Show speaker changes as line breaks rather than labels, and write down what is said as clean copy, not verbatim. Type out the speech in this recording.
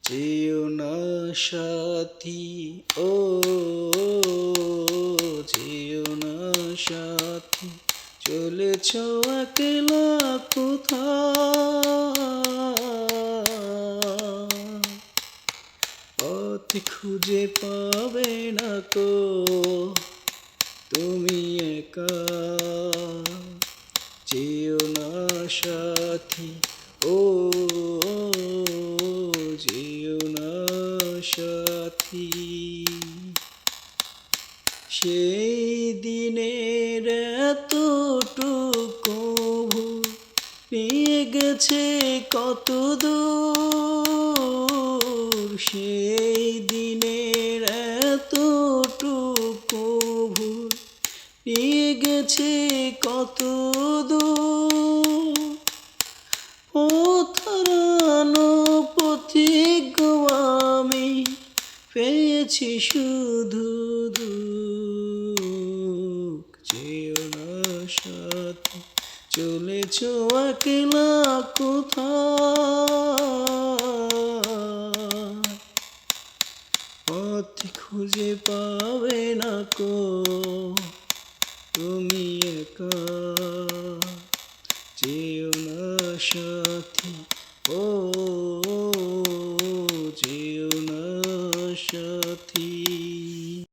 যেও না সাথী, ও যেও না সাথী, চলেছ একলা কোথায়, পথ খুঁজে পাবে না কো তুমি একা। যেও না সাথী, ও যেও না সাথী। সেই দিনের এতটুকু ভুল নিয়ে গেছে কত দূর, সেই দিনের এতটুকু ভুল নিয়ে গেছে কত দূর। পথ হারানো পথিক আমি পেয়েছি শুধু দুঃখ। যেও না সাথী, চলেছ একলা কোথায়, পথ খুঁজে পাবে না কো তুমি একা। যেও না সাথী, ও যেও না সাথী।